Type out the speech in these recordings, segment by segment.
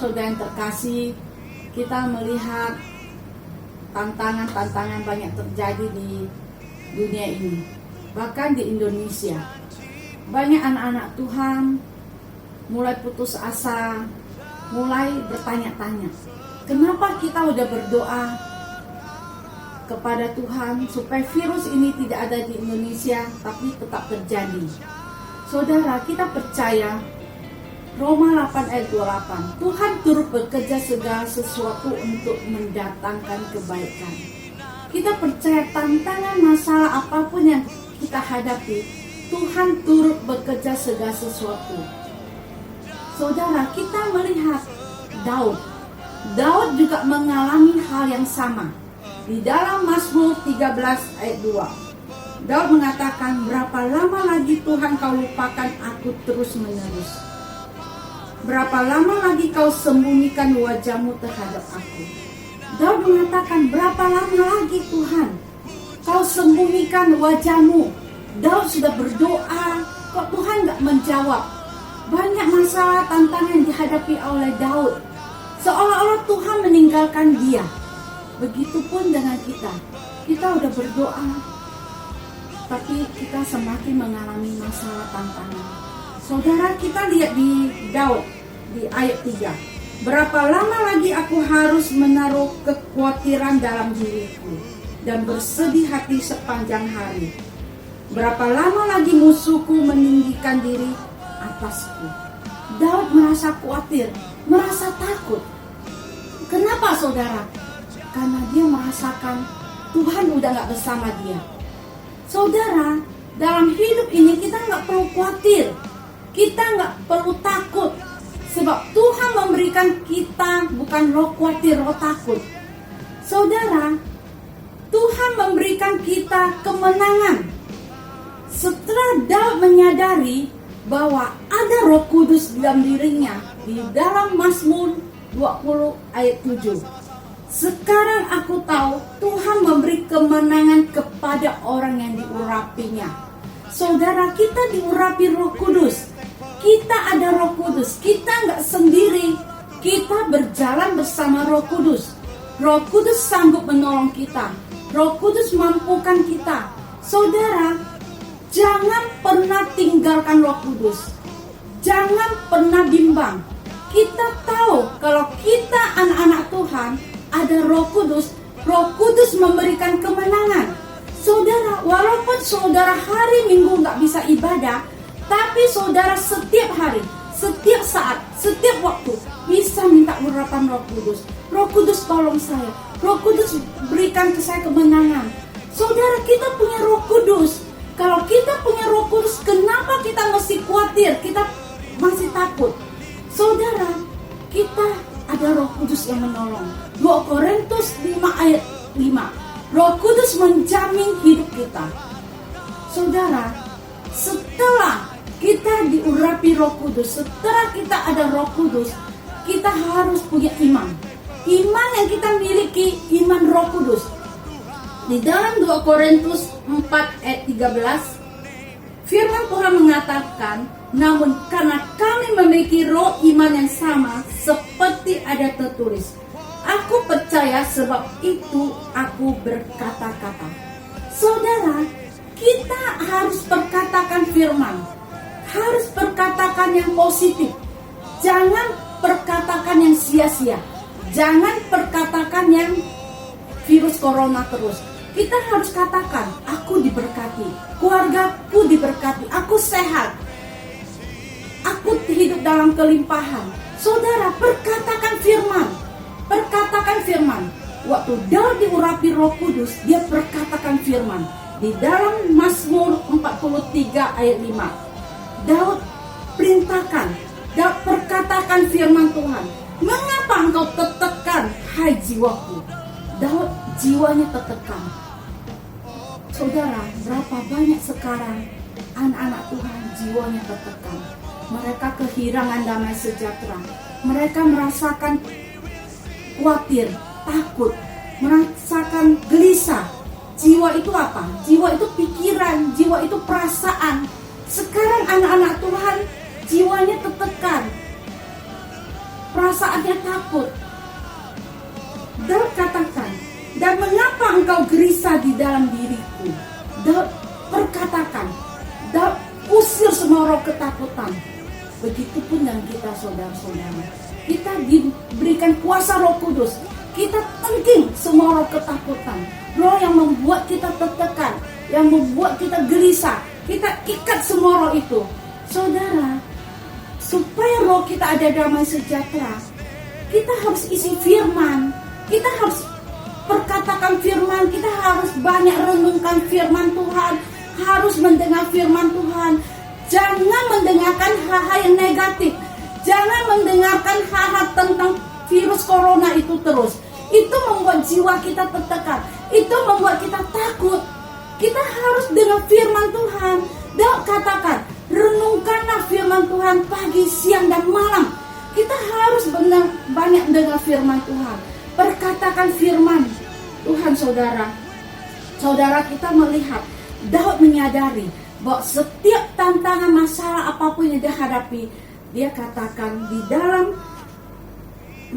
saudara yang terkasih, kita melihat tantangan-tantangan banyak terjadi di dunia ini. Bahkan di Indonesia, banyak anak-anak Tuhan mulai putus asa, mulai bertanya-tanya, kenapa kita udah berdoa kepada Tuhan supaya virus ini tidak ada di Indonesia, tapi tetap terjadi. Saudara, kita percaya Roma 8 ayat 28, Tuhan turut bekerja segala sesuatu untuk mendatangkan kebaikan. Kita percaya tantangan masalah apapun yang kita hadapi, Tuhan turut bekerja segala sesuatu. Saudara, kita melihat Daud juga mengalami hal yang sama. Di dalam Mazmur 13 ayat 2, Daud mengatakan, berapa lama lagi Tuhan kau lupakan aku terus menerus? Berapa lama lagi kau sembunyikan wajahmu terhadap aku? Daud mengatakan, berapa lama lagi Tuhan kau sembunyikan wajahmu? Daud sudah berdoa, kok Tuhan gak menjawab? Banyak masalah tantangan yang dihadapi oleh Daud, seolah-olah Tuhan meninggalkan dia. Begitupun dengan kita udah berdoa, tapi kita semakin mengalami masalah tantangan. Saudara, kita lihat di Daud di ayat 3. Berapa lama lagi aku harus menaruh kekhawatiran dalam diriku dan bersedih hati sepanjang hari? Berapa lama lagi musuhku meninggikan diri atasku? Daud merasa khawatir, merasa takut. Kenapa saudara? Karena dia merasakan Tuhan udah gak bersama dia. Saudara, dalam hidup ini kita gak perlu khawatir, kita gak perlu takut, sebab Tuhan memberikan kita bukan roh khawatir, roh takut. Saudara, Tuhan memberikan kita kemenangan. Setelah Daud menyadari bahwa ada Roh Kudus dalam dirinya, di dalam Mazmur 20 ayat 7, sekarang aku tahu Tuhan memberi kemenangan kepada orang yang diurapinya. Saudara, kita diurapi Roh Kudus. Kita ada Roh Kudus. Kita nggak sendiri. Kita berjalan bersama Roh Kudus. Roh Kudus sanggup menolong kita. Roh Kudus mampukan kita. Saudara, jangan pernah tinggalkan Roh Kudus. Jangan pernah bimbang. Kita tahu kalau kita anak-anak Tuhan, ada Roh Kudus. Roh Kudus memberikan kemenangan. Saudara, walaupun saudara hari Minggu nggak bisa ibadah, tapi saudara setiap hari, setiap saat, setiap waktu bisa minta urapan Roh Kudus. Roh Kudus tolong saya. Roh Kudus berikan ke saya kemenangan. Saudara, kita punya Roh Kudus. Kalau kita punya Roh Kudus, kenapa kita mesti khawatir? Kita masih takut. Saudara, kita ada Roh Kudus yang menolong. 2 Korintus 5 ayat 5. Roh Kudus menjamin hidup kita. Saudara, setelah kita diurapi Roh Kudus, setelah kita ada Roh Kudus, kita harus punya iman. Iman yang kita miliki, iman Roh Kudus. Di dalam 2 Korintus 4 ayat 13, firman Tuhan mengatakan, namun karena kami memiliki roh iman yang sama, seperti ada tertulis, aku percaya sebab itu aku berkata-kata. Saudara, kita harus perkatakan firman, harus perkatakan yang positif. Jangan perkatakan yang sia-sia. Jangan perkatakan yang virus corona terus. Kita harus katakan, aku diberkati, keluargaku diberkati, aku sehat, aku hidup dalam kelimpahan. Saudara, perkatakan firman. Perkatakan firman. Waktu Daud diurapi Roh Kudus, dia perkatakan firman. Di dalam Mazmur 43 ayat 5, Daud perintahkan, Daud perkatakan firman Tuhan. Mengapa engkau tertekan, hai jiwaku? Daud jiwanya tertekan. Saudara, berapa banyak sekarang anak-anak Tuhan jiwanya tertekan. Mereka kehilangan damai sejahtera. Mereka merasakan khawatir, takut, merasakan gelisah. Jiwa itu apa? Jiwa itu pikiran, jiwa itu perasaan. Sekarang anak-anak Tuhan jiwanya tertekan. perasaannya takut. Daud katakan, dan mengapa engkau gelisah di dalam diriku? Daud perkatakan, Daud usir semua roh ketakutan. Begitupun dengan kita, saudara-saudara. Kita diberikan kuasa Roh Kudus. Kita tangking semua roh ketakutan, roh yang membuat kita tertekan, yang membuat kita gelisah. Kita ikat semua roh itu, saudara. Supaya roh kita ada damai sejahtera, kita harus isi firman. Kita harus perkatakan firman. Kita harus banyak renungkan firman Tuhan. Harus mendengar firman Tuhan. Jangan mendengarkan hal-hal yang negatif. Jangan mendengarkan hal-hal tentang virus corona itu terus. Itu membuat jiwa kita tertekan. Itu membuat kita takut. Kita harus dengar firman Tuhan. Daud katakan, renungkanlah firman Tuhan pagi, siang, dan malam. Kita harus benar banyak dengar firman Tuhan. Perkatakan firman Tuhan, saudara. Saudara, kita melihat Daud menyadari bahwa setiap tantangan, masalah apapun yang dia hadapi, dia katakan di dalam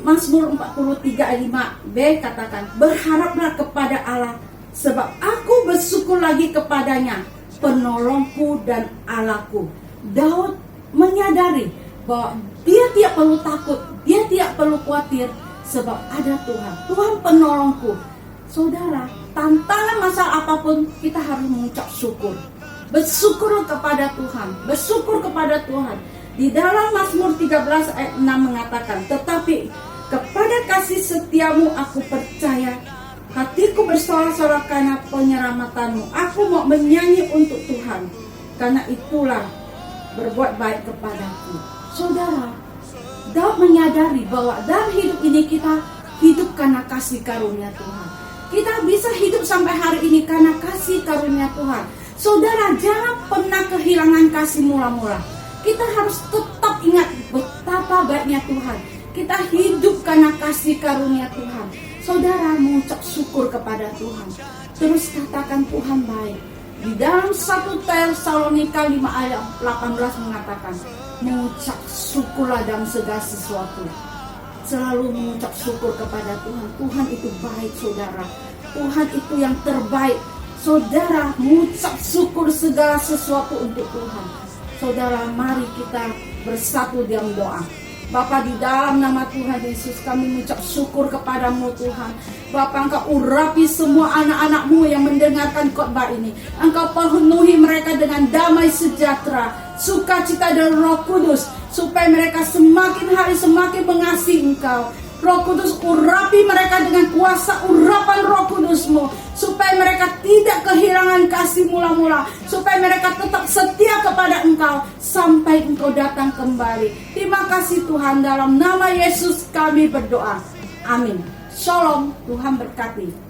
Mazmur 43 ayat 5b, katakan, berharaplah kepada Allah, sebab aku bersyukur lagi kepadanya, penolongku dan Allahku. Daud menyadari bahwa dia tidak perlu takut, dia tidak perlu khawatir, sebab ada Tuhan. Tuhan penolongku. Saudara, tantangan masalah apapun, kita harus mengucap syukur. Bersyukur kepada Tuhan, bersyukur kepada Tuhan. Di dalam Mazmur 13 ayat 6 mengatakan, tetapi kepada kasih setiamu aku percaya, hatiku bersorak-sorak karena penyelamatanmu. Aku mau menyanyi untuk Tuhan, karena itulah berbuat baik kepadaku. Saudara, Daud menyadari bahwa dalam hidup ini kita hidup karena kasih karunia Tuhan. Kita bisa hidup sampai hari ini karena kasih karunia Tuhan. Saudara, jangan pernah kehilangan kasih mula-mula. Kita harus tetap ingat betapa baiknya Tuhan. Kita hidup karena kasih karunia Tuhan. Saudara, mengucap syukur kepada Tuhan. Terus katakan Tuhan baik. Di dalam 1 Tesalonika 5 ayat 18 mengatakan, mengucap syukurlah dalam segala sesuatu. Selalu mengucap syukur kepada Tuhan. Tuhan itu baik, saudara. Tuhan itu yang terbaik. Saudara, mengucap syukur segala sesuatu untuk Tuhan. Saudara, mari kita bersatu dalam doa. Bapa, di dalam nama Tuhan Yesus, kami mengucap syukur kepadamu Tuhan. Bapa, Engkau urapi semua anak-anakmu yang mendengarkan khotbah ini. Engkau penuhi mereka dengan damai sejahtera, sukacita dan Roh Kudus, supaya mereka semakin hari semakin mengasihi Engkau. Roh Kudus, urapi mereka dengan kuasa urapan Roh Kudus-Mu, supaya mereka tidak kehilangan kasih mula-mula, supaya mereka tetap setia kepada Engkau sampai Engkau datang kembali. Terima kasih Tuhan, dalam nama Yesus kami berdoa. Amin. Shalom, Tuhan berkati.